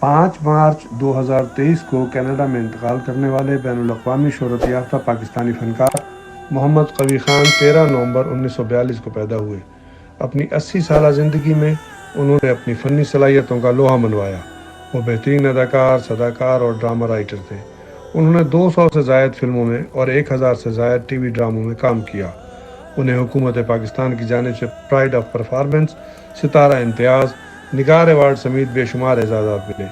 5 مارچ 2023 کو کینیڈا میں انتقال کرنے والے بین الاقوامی شہرت یافتہ پاکستانی فنکار محمد قوی خان 13 نومبر 1942 کو پیدا ہوئے۔ اپنی 80 سالہ زندگی میں انہوں نے اپنی فنی صلاحیتوں کا لوہا منوایا۔ وہ بہترین اداکار، صداکار اور ڈرامہ رائٹر تھے۔ انہوں نے 200 سے زائد فلموں میں اور 1000 سے زائد ٹی وی ڈراموں میں کام کیا۔ انہیں حکومت پاکستان کی جانب سے پرائڈ آف پرفارمنس، ستارہ امتیاز، نگار ایوارڈ سمیت بے شمار اعزازات ملے۔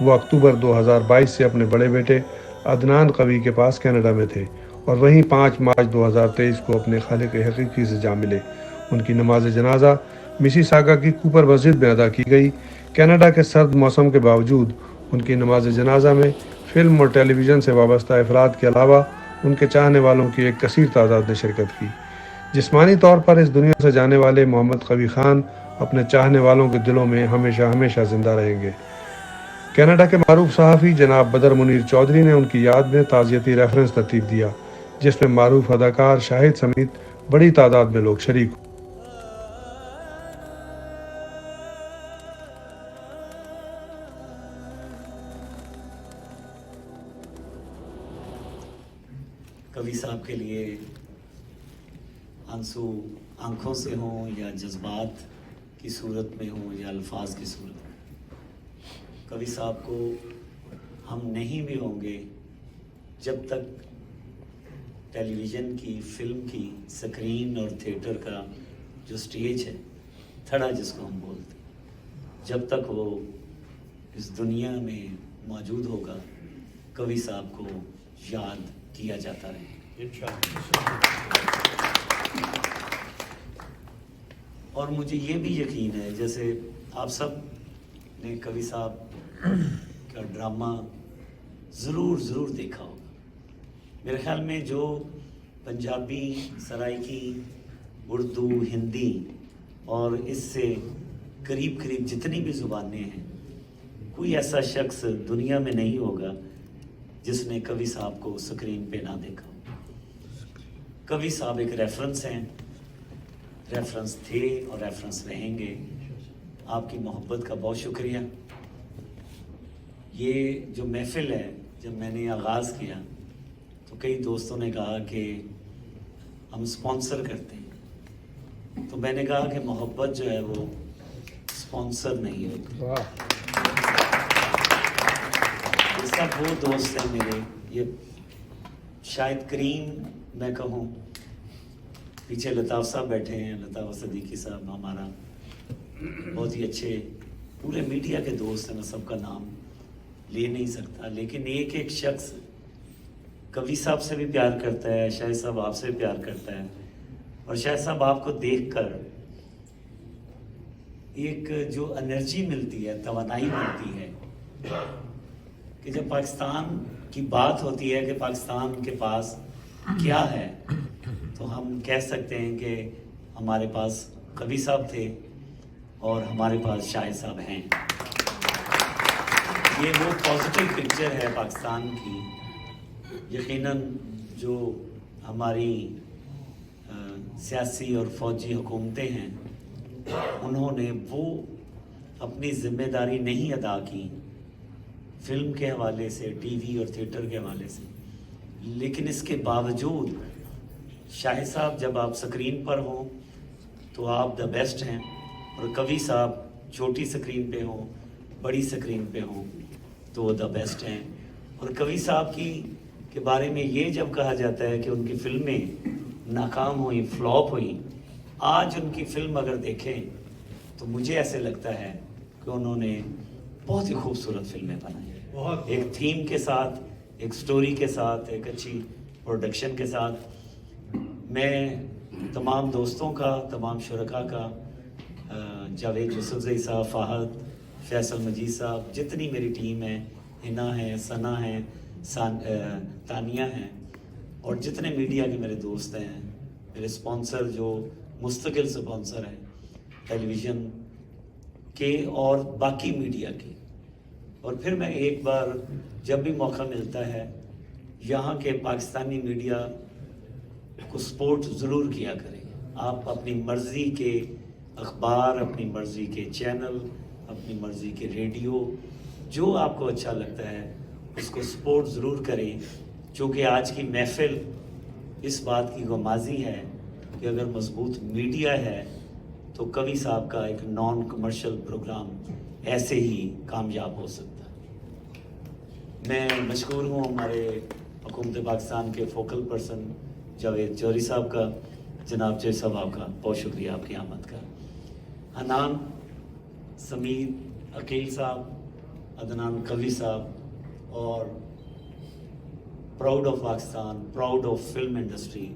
وہ اکتوبر 2022 سے اپنے بڑے بیٹے عدنان قوی کے پاس کینیڈا میں تھے اور وہیں 5 مارچ 2023 کو اپنے خالق حقیقی سے جا ملے۔ ان کی نماز جنازہ میسیساگا کی کوپر مسجد میں ادا کی گئی۔ کینیڈا کے سرد موسم کے باوجود ان کی نماز جنازہ میں فلم اور ٹیلی ویژن سے وابستہ افراد کے علاوہ ان کے چاہنے والوں کی ایک کثیر تعداد نے شرکت کی۔ جسمانی طور پر اس دنیا سے جانے والے محمد قوی خان اپنے چاہنے والوں کے دلوں میں ہمیشہ ہمیشہ زندہ رہیں گے۔ کینیڈا کے معروف صحافی جناب بدر منیر چودھری نے ان کی یاد میں تعزیتی ریفرنس ترتیب دیا، جس میں معروف اداکار شاہد سمیت بڑی تعداد میں لوگ شریک ہوئے۔ قوی صاحب کے لیے آنسو آنکھوں سے ہوں یا جذبات کی صورت میں ہوں یا الفاظ کی صورت میں، قوی صاحب کو ہم نہیں بھی ہوں گے جب تک ٹیلی ویژن کی، فلم کی سکرین اور تھیٹر کا جو سٹیج ہے، تھڑا جس کو ہم بولتے ہیں، جب تک وہ اس دنیا میں موجود ہوگا، قوی صاحب کو یاد کیا جاتا رہے۔ اور مجھے یہ بھی یقین ہے، جیسے آپ سب نے قوی صاحب کا ڈرامہ ضرور دیکھا ہوگا۔ میرے خیال میں جو پنجابی، سرائکی، اردو، ہندی اور اس سے قریب جتنی بھی زبانیں ہیں، کوئی ایسا شخص دنیا میں نہیں ہوگا جس نے قوی صاحب کو سکرین پہ نہ دیکھا۔ قوی صاحب ایک ریفرنس ہیں، ریفرنس تھے اور ریفرنس رہیں گے۔ آپ کی محبت کا بہت شکریہ۔ یہ جو محفل ہے، جب میں نے آغاز کیا تو کئی دوستوں نے کہا کہ ہم سپانسر کرتے ہیں، تو میں نے کہا کہ محبت جو ہے وہ سپانسر نہیں ہوتی۔ یہ سب وہ دوست ہیں میرے، یہ شاید کریم میں کہوں، پیچھے لطاف صاحب بیٹھے ہیں، لطاف صدیقی صاحب ہمارا بہت ہی اچھے پورے میڈیا کے دوست ہیں، میں سب کا نام لے نہیں سکتا، لیکن ایک شخص قوی صاحب سے بھی پیار کرتا ہے، شاہد صاحب آپ سے بھی پیار کرتا ہے، اور شاہد صاحب آپ کو دیکھ کر ایک جو انرجی ملتی ہے، توانائی ملتی ہے کہ جب پاکستان کی بات ہوتی ہے کہ پاکستان کے پاس کیا ہے، تو ہم کہہ سکتے ہیں کہ ہمارے پاس قوی صاحب تھے اور ہمارے پاس شاہد صاحب ہیں۔ یہ وہ پازیٹیو پکچر ہے پاکستان کی۔ یقیناً جو ہماری سیاسی اور فوجی حکومتیں ہیں، انہوں نے وہ اپنی ذمہ داری نہیں ادا کی فلم کے حوالے سے، ٹی وی اور تھیٹر کے حوالے سے، لیکن اس کے باوجود شاہد صاحب جب آپ سکرین پر ہوں تو آپ دا بیسٹ ہیں، اور قوی صاحب چھوٹی سکرین پہ ہوں، بڑی سکرین پہ ہوں تو وہ دا بیسٹ ہیں۔ اور قوی صاحب کے بارے میں یہ جب کہا جاتا ہے کہ ان کی فلمیں ناکام ہوئیں، فلاپ ہوئیں، آج ان کی فلم اگر دیکھیں تو مجھے ایسے لگتا ہے کہ انہوں نے بہت ہی خوبصورت فلمیں بنائی، ایک تھیم کے ساتھ، ایک سٹوری کے ساتھ، ایک اچھی پروڈکشن کے ساتھ۔ میں تمام دوستوں کا، تمام شرکاء کا، جاوید یوسفزئی صاحب، فہد، فیصل مجید صاحب، جتنی میری ٹیم ہے، ہنا ہے، ثنا ہے، تانیہ ہیں، اور جتنے میڈیا کے میرے دوست ہیں، میرے سپانسر جو مستقل سپانسر ہیں ٹیلی ویژن کے اور باقی میڈیا کے۔ اور پھر میں ایک بار جب بھی موقع ملتا ہے یہاں کے پاکستانی میڈیا کو سپورٹ ضرور کیا کریں۔ آپ اپنی مرضی کے اخبار، اپنی مرضی کے چینل، اپنی مرضی کے ریڈیو جو آپ کو اچھا لگتا ہے اس کو سپورٹ ضرور کریں، چونکہ آج کی محفل اس بات کی غمازی ہے کہ اگر مضبوط میڈیا ہے تو کوی صاحب کا ایک نان کمرشل پروگرام ایسے ہی کامیاب ہو سکتا ہے۔ میں مشکور ہوں ہمارے حکومت پاکستان کے فوکل پرسن جاوید جوہری صاحب کا، جناب جے صاحب آپ کا بہت شکریہ آپ کی آمد کا، حنان، سمیر، عقیل صاحب، عدنان قوی صاحب، اور proud of Pakistan, proud of film industry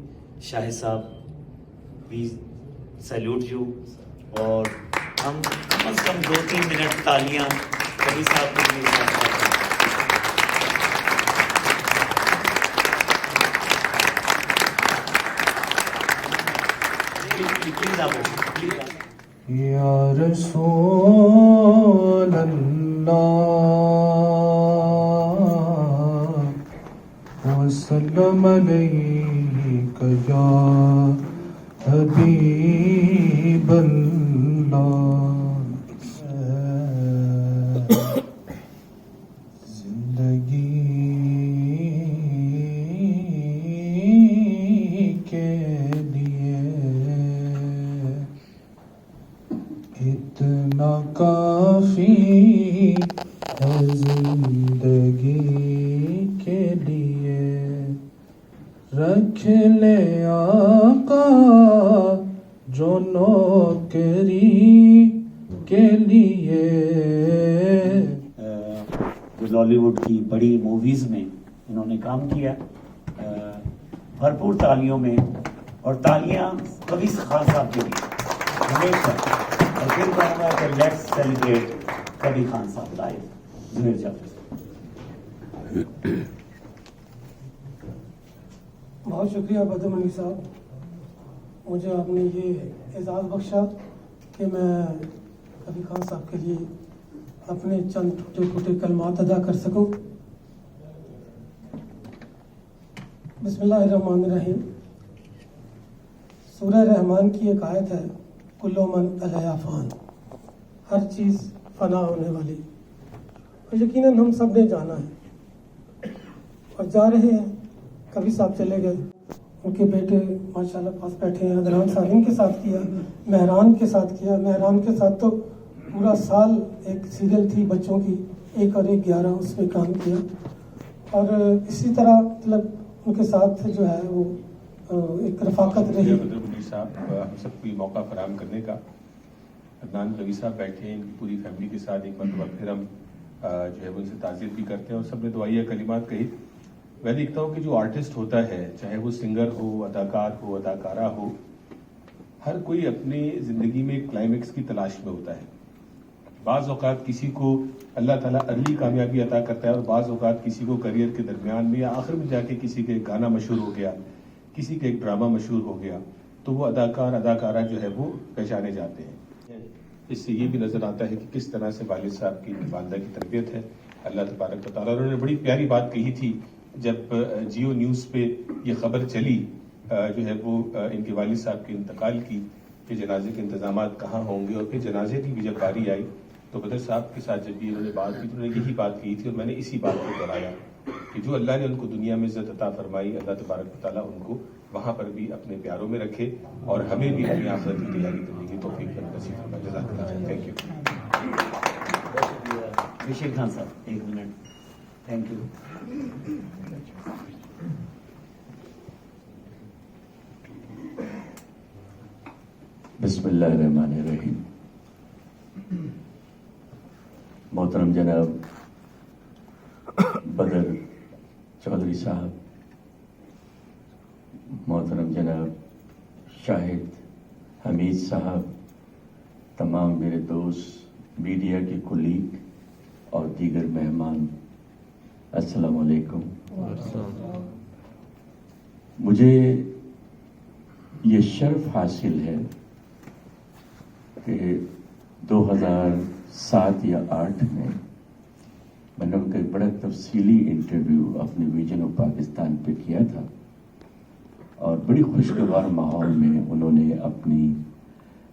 Shahid صاحب، وی سیلوٹ یو۔ اور ہم کم از کم 2-3 منٹ تالیاں قوی صاحب کے لیے یا رسول اللہ وسلم علیک یا حبیب اللہ، زندگی کے لیے اتنا کافی ہے، زندگی کے لیے رکھ لے آقا جو نوکری کے لیے۔ جو لالی ووڈ کی بڑی موویز میں انہوں نے کام کیا، بھرپور تالیوں میں، اور تالیاں قوی خان صاحب کے لیے ہمیشہ۔ اور پھر کہوں گا کہ لیٹس سیلیبریٹ قوی خان صاحب لائیو۔ زمیر جعفر صاحب۔ بہت شکریہ بدر منی صاحب، مجھے آپ نے یہ اعزاز بخشا کہ میں قوی خان صاحب کے لیے اپنے چند ٹوٹے پھوٹے کلمات ادا کر سکوں۔ بسم اللہ الرحمن الرحیم۔ سورہ رحمان کی ایک آیت ہے، کل من علیہا فان، ہر چیز فنا ہونے والی، اور یقیناً ہم سب نے جانا ہے اور جا رہے ہیں۔ قوی صاحب چلے گئے، ان کے بیٹے ماشاءاللہ پاس بیٹھے ہیں، عدنان سالم کے ساتھ کیا، مہران کے ساتھ کیا، مہران کے ساتھ تو پورا سال ایک سیریل تھی بچوں کی 1 اور 1 11، اس میں کام کیا، اور اسی طرح مطلب ان کے ساتھ جو ہے وہ ایک رفاقت رہی۔ بدر منی صاحب ہم سب کو یہ موقع فراہم کرنے کا۔ عدنان قوی صاحب بیٹھے ہیں، ان کی پوری فیملی کے ساتھ ایک مرتبہ پھر ہم جو ہے وہ ان سے تعزیت بھی کرتے ہیں، اور سب نے دعائیہ کلمات کہی۔ میں دیکھتا ہوں کہ جو آرٹسٹ ہوتا ہے، چاہے وہ سنگر ہو، اداکار ہو، اداکارہ ہو، ہر کوئی اپنی زندگی میں ایک کلائمیکس کی تلاش میں ہوتا ہے۔ بعض اوقات کسی کو اللہ تعالیٰ ارلی کامیابی عطا کرتا ہے، اور بعض اوقات کسی کو کریئر کے درمیان میں یا آخر میں جا کے کسی کا ایک گانا مشہور ہو گیا، کسی کا ایک ڈرامہ مشہور ہو گیا، تو وہ اداکار اداکارہ جو ہے وہ پہچانے جاتے ہیں۔ اس سے یہ بھی نظر آتا ہے کہ کس طرح سے والد صاحب کی والدہ کی تربیت ہے۔ اللہ تبارک و تعالیٰ، انہوں نے بڑی پیاری بات کہی تھی جب جیو نیوز پہ یہ خبر چلی جو ہے وہ ان کے والد صاحب کے انتقال کی، کہ جنازے کے انتظامات کہاں ہوں گے، اور پھر جنازے کی بھی جب باری آئی تو بدر صاحب کے ساتھ جب بھی انہوں نے بات کی تو انہوں نے یہی بات کی تھی، اور میں نے اسی بات کو دہرایا کہ جو اللہ نے ان کو دنیا میں عزت عطا فرمائی، اللہ تبارک و تعالیٰ ان کو وہاں پر بھی اپنے پیاروں میں رکھے، اور ہمیں بھی اپنی آخرت کی تیاری کرنے کی توفیق نصیب فرمائے۔ جزاک اللہ خیر۔ Thank you. بشیر خان صاحب 1 منٹ۔ Thank you. بسم اللہ الرحمن الرحیم۔ محترم جناب بدر چودھری صاحب، محترم جناب شاہد حمید صاحب، تمام میرے دوست، میڈیا کے کولیگ اور دیگر مہمان، السلام علیکم۔ مجھے یہ شرف حاصل ہے کہ 2007 یا 2008 میں نے ان کا ایک بڑا تفصیلی انٹرویو اپنے ویژن آف پاکستان پہ کیا تھا، اور بڑی خوشگوار ماحول میں انہوں نے اپنی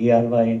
ARY,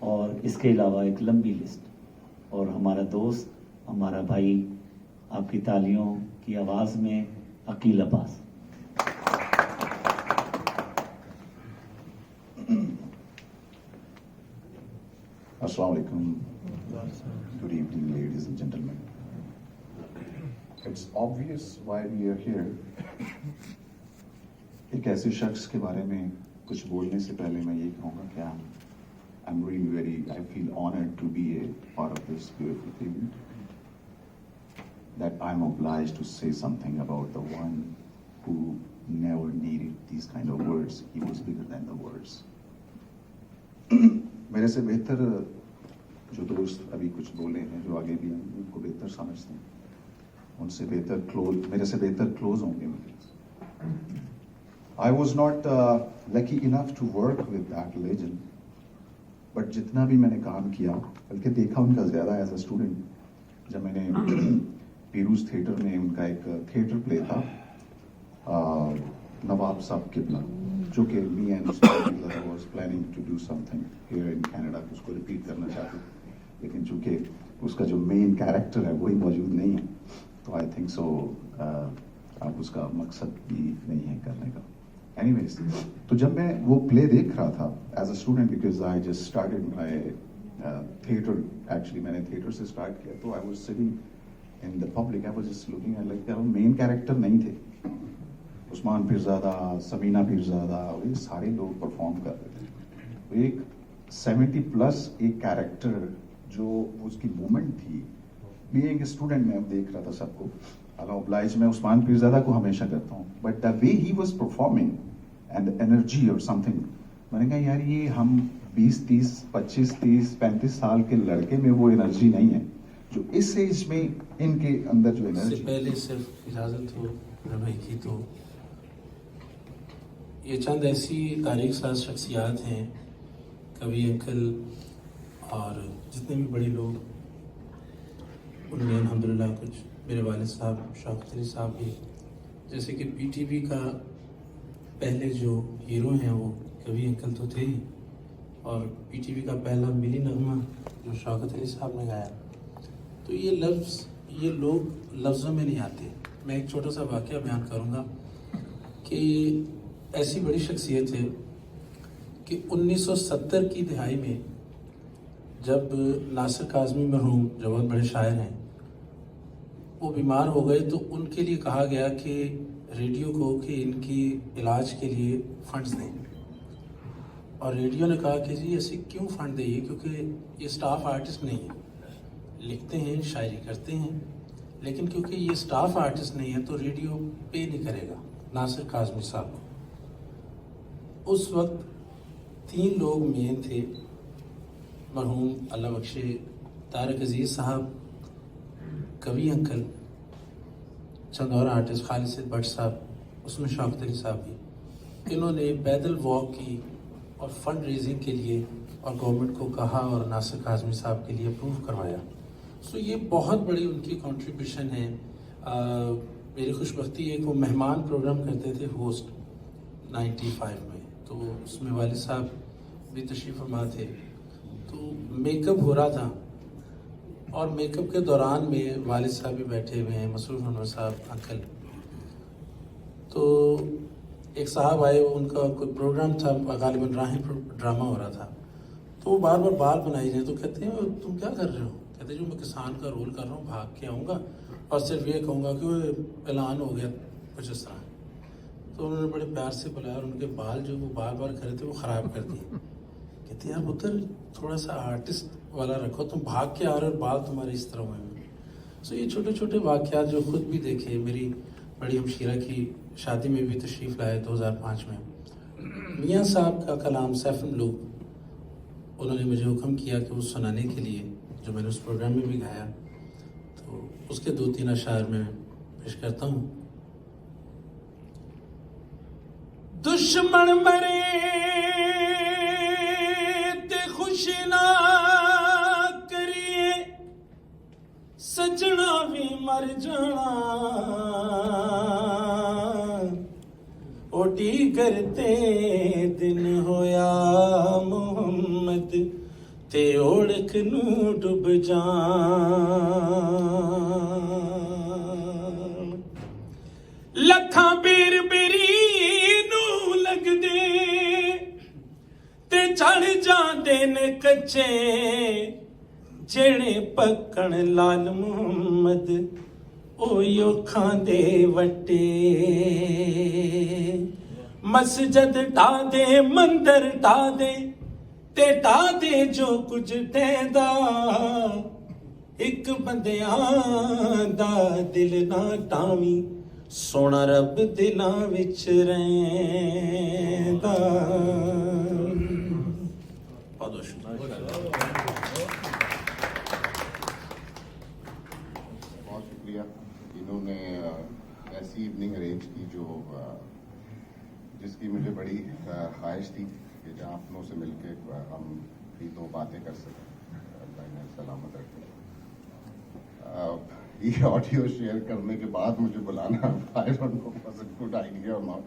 اور اس کے علاوہ ایک لمبی لسٹ. اور ہمارا دوست، ہمارا بھائی، آپ کی تالیوں کی آواز میں عقیل عباس. Assalamu alaikum. Good evening, ladies and gentlemen. It's obvious why we are here. ایک ایسے شخص کے بارے میں کچھ بولنے سے پہلے میں یہ کہوں گا کہ I feel honored to be a part of this beautiful thing. That I'm obliged to say something about the one who never needed these kind of words. He was bigger than the words. میرے سے بہتر جو دوست ابھی کچھ بولے ہیں، جو آگے بھی ہیں، ان کو بہتر سمجھتے ہیں، ان سے بہتر کلوز، میرے سے بہتر کلوز ہوں گے مجھے. I was not lucky enough to work with that legend. But جتنا بھی میں نے کام کیا، بلکہ دیکھا ان کا زیادہ ایز اے اسٹوڈنٹ. جب میں نے پیروز تھیٹر میں ان کا ایک تھیٹر پلے تھا نواب صاحب قبلہ، جو کہ me and was planning to do something here in Canada, اس کو ریپیٹ کرنا چاہتے، لیکن چونکہ اس کا جو مین کیریکٹر ہے وہی موجود نہیں ہے، تو آئی تھنک سو اب اس کا مقصد بھی نہیں ہے کرنے کا. اینی ویز، تو جب میں وہ پلے دیکھ رہا تھا as a student, because I just started my theatre, actually میں نے تھیٹر سے اسٹارٹ کیا، تو I was sitting in the public, I was just looking at like main character نہیں تھے. عثمان پیرزادہ، سمینہ پیرزادہ، یہ سارے لوگ پرفارم کر رہے تھے. ایک 70+ ایک کیریکٹر جو اس کی مومنٹ تھی، میں ایک اسٹوڈنٹ میں دیکھ رہا تھا سب کو. اللہ oblige میں عثمان پیرزادہ کو ہمیشہ کرتا ہوں، but the way he was performing and energy اور سم تھنگ، میں نے کہا یار یہ ہم 20 30 25 30 35 سال کے لڑکے میں وہ انرجی نہیں ہے جو اس ایج میں ان کے اندر جو انرجی. سے پہلے صرف اجازت ہو میرے بھائی کی، تو یہ چند ایسی تاریخ ساز شخصیات ہیں، کبھی انکل اور جتنے بھی بڑے لوگ، ان میں الحمدللہ کچھ میرے والد صاحب شوکت علی صاحب بھی، جیسے کہ پی ٹی وی کا پہلے جو ہیرو ہیں وہ کبھی انکل تو تھے ہی، اور پی ٹی وی کا پہلا ملی نغمہ جو شوکت علی صاحب نے گایا. تو یہ لوگ لفظوں میں نہیں آتے. میں ایک چھوٹا سا واقعہ بیان کروں گا کہ ایسی بڑی شخصیت ہے کہ 1970 کی دہائی میں جب ناصر کاظمی مرحوم جو بہت بڑے شاعر ہیں وہ بیمار ہو گئے، تو ان کے لیے کہا گیا کہ ریڈیو کو کہ ان کی علاج کے لیے فنڈز دیں. اور ریڈیو نے کہا کہ جی ایسے کیوں فنڈ دیں، کیونکہ یہ سٹاف آرٹسٹ نہیں ہے، لکھتے ہیں، شاعری کرتے ہیں، لیکن کیونکہ یہ سٹاف آرٹسٹ نہیں ہے تو ریڈیو پے نہیں کرے گا ناصر کاظمی صاحب کو. اس وقت 3 لوگ مین تھے، مرحوم اللہ بخشے طارق عزیز صاحب، کبھی انکل، چند اور آرٹسٹ، خالد سید بٹ صاحب، اس میں شوکت علی صاحب بھی. انہوں نے پیدل واک کی اور فنڈ ریزنگ کے لیے، اور گورنمنٹ کو کہا اور ناصر کاظمی صاحب کے لیے اپروو کروایا. سو یہ بہت بڑی ان کی کنٹریبیوشن ہے. میری خوش بختی ہے کہ وہ مہمان پروگرام کرتے تھے ہوسٹ 95 میں، تو اس میں والد صاحب بھی تشریف فرما تھے. تو میک اپ ہو رہا تھا، اور میک اپ کے دوران میں والد صاحب بھی بیٹھے ہوئے ہیں، مسرور انور صاحب انکل. تو ایک صاحب آئے، ان کا کوئی پروگرام تھا، غالباً راہیں ڈرامہ ہو رہا تھا، تو وہ بار بار بال بنائی جائے. تو کہتے ہیں تم کیا کر رہے ہو؟ کہتے ہیں جو میں کسان کا رول کر رہا ہوں، بھاگ کے آؤں گا اور صرف یہ کہوں گا کہ وہ اعلان ہو گیا کچھ اس طرح. تو انہوں نے بڑے پیار سے بلایا اور ان کے بال جو وہ بار بار کرے تھے وہ خراب کر دیے. کہتے ہیں یار ادھر تھوڑا سا آرٹسٹ والا رکھو، تم بھاگ کے آ رہے اور بال تمہارے اس طرح ہوئے ہیں. سو یہ چھوٹے چھوٹے واقعات جو خود بھی دیکھے. میری بڑی ہمشیرہ کی شادی میں بھی تشریف لائے 2005 میں. میاں صاحب کا کلام سیف ملوک انہوں نے مجھے حکم کیا کہ وہ سنانے کے لیے، جو میں نے اس پروگرام میں بھی گایا، تو اس کے 2-3 اشعار میں پیش کرتا ہوں. دشمن مرے تے خوش نہ کریے، سجنا بھی مر جانا، اوٹی کرتے دن ہویا محمد تے اوڑک نو ڈب جان لکھاں بیر بیری نو لگ دے تے چڑھ جاندے نے کچے جڑے پکن لال محمد اویو کھاندے وٹے مسجد ٹا دے مندر ٹا دے تے ٹا دے جو کچھ ٹیندا ایک بندیاں دا دل نہ ٹاویں سونا رب دلاں وچ رہندا بہت شکریہ بہت شکریہ انہوں نے ایسی ایوننگ ارینج کی جو جس کی مجھے بڑی خواہش تھی کہ جہاں اپنوں سے مل کے ہم بھی دو باتیں کر سکیں اللہ انہیں سلامت رکھے یہ آڈیو شیئر کرنے کے بعد مجھے بلانا I don't know was it good idea اور not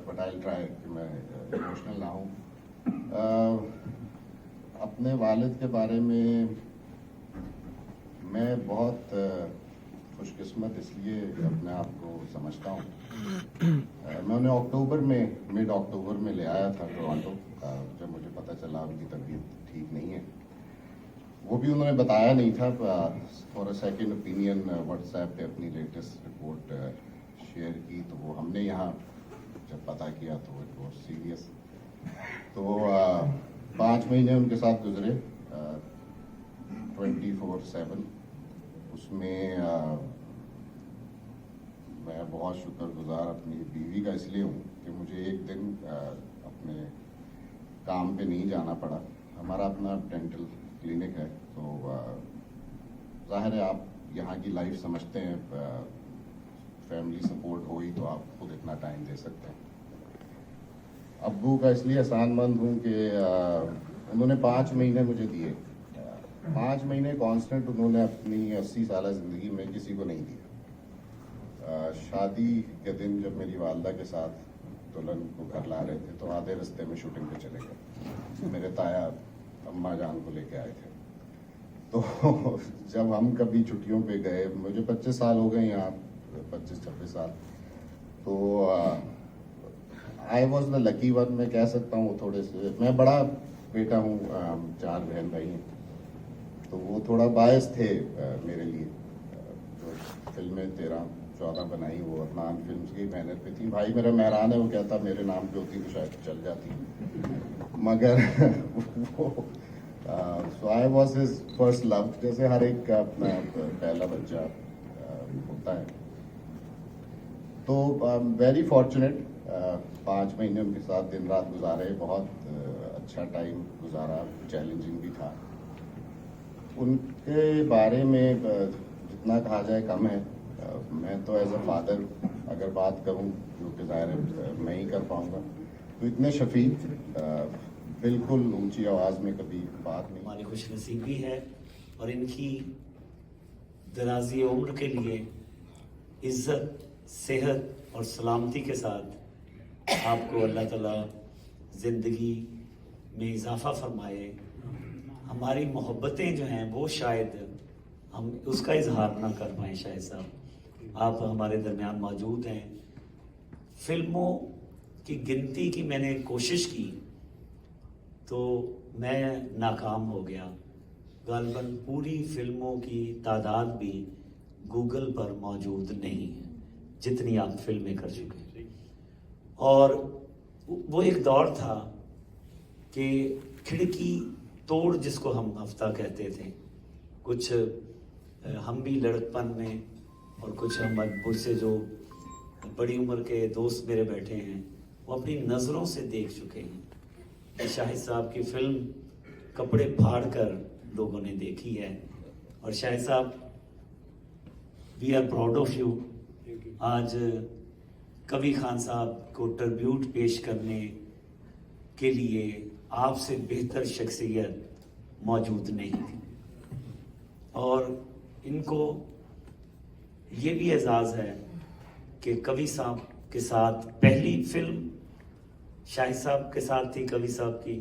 but I will try کہ میں ایموشنل نہ ہوں اپنے والد کے بارے میں بہت خوش قسمت اس لیے اپنے آپ کو سمجھتا ہوں میں انہیں مڈ اکتوبر میں لے آیا تھا ٹورانٹو جب مجھے پتہ چلا ان کی طبیعت ٹھیک نہیں ہے وہ بھی انہوں نے بتایا نہیں تھا for a second opinion what's app پہ اپنی لیٹسٹ رپورٹ شیئر کی تو وہ ہم نے یہاں جب پتہ کیا تو اٹ واز سیریس تو 5 مہینے ان کے ساتھ گزرے 24/7 اس میں میں بہت شکر گزار اپنی بیوی کا اس لیے ہوں کہ مجھے ایک دن اپنے کام پہ نہیں جانا پڑا ہمارا اپنا ڈینٹل کلینک ہے تو ظاہر ہے آپ یہاں کی لائف سمجھتے ہیں فیملی سپورٹ ہوئی تو آپ خود اتنا ٹائم دے سکتے ہیں ابو کا اس لیے احسان مند ہوں کہ انہوں نے 5 مہینے مجھے دیے 5 مہینے کانسٹنٹ انہوں نے اپنی 80 سالہ زندگی میں کسی کو نہیں دیا شادی کے دن جب میری والدہ کے ساتھ دلہن کو گھر لا رہے تھے تو آدھے رستے میں شوٹنگ پہ چلے گئے میرے تایا اماں جان کو لے کے آئے تھے تو جب ہم کبھی چھٹیوں پہ گئے مجھے 25 سال ہو گئے یہاں 25-26 سال تو I was the lucky one میں کہہ سکتا ہوں تھوڑے سے میں بڑا بیٹا ہوں 4 بہن بھائی ہیں تو وہ تھوڑا باعث تھے میرے لیے جو فلمیں 13-14 بنائی وہ عدنان فلمز کی بینر پہ تھی بھائی میرا مہران ہے وہ کہتا میرے نام پہ ہوتی تو شاید چل جاتی مگر سو آئی واز ہز فرسٹ لو جیسے ہر ایک کا اپنا پہلا بچہ ہوتا ہے تو ویری فارچونیٹ 5 مہینے ان کے ساتھ دن رات گزارے بہت اچھا ٹائم گزارا چیلنجنگ بھی تھا ان کے بارے میں جتنا کہا جائے کم ہے میں تو ایز اے فادر اگر بات کروں جو کہ ظاہر ہے میں ہی کر پاؤں گا تو اتنے شفیق بالکل اونچی آواز میں کبھی بات نہیں ہماری خوش نصیبی ہے اور ان کی درازی عمر کے لیے عزت صحت اور سلامتی کے ساتھ آپ کو اللہ تعالیٰ زندگی میں اضافہ فرمائے ہماری محبتیں جو ہیں وہ شاید ہم اس کا اظہار نہ کر پائیں شاہد صاحب آپ ہمارے درمیان موجود ہیں فلموں کی گنتی کی میں نے کوشش کی تو میں ناکام ہو گیا غالباً پوری فلموں کی تعداد بھی گوگل پر موجود نہیں ہے جتنی آپ فلمیں کر چکے ہیں اور وہ ایک دور تھا کہ کھڑکی توڑ جس کو ہم ہفتہ کہتے تھے کچھ ہم بھی لڑکپن میں اور کچھ ہم مجبور سے جو بڑی عمر کے دوست میرے بیٹھے ہیں وہ اپنی نظروں سے دیکھ چکے ہیں کہ شاہد صاحب کی فلم کپڑے پھاڑ کر لوگوں نے دیکھی ہے اور شاہد صاحب we are proud of you آج کبھی خان صاحب کو ٹربیوٹ پیش کرنے کے لیے آپ سے بہتر شخصیت موجود نہیں تھی اور ان کو یہ بھی اعزاز ہے کہ کبھی صاحب کے ساتھ پہلی فلم شاہد صاحب کے ساتھ تھی کبھی صاحب کی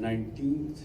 19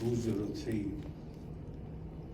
2003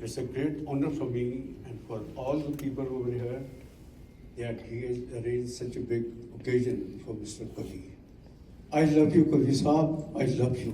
It's a great honor for me and for all the people over here that he has arranged such a big occasion for Mr. Kavi. I love you, Kavi Saab. I love you.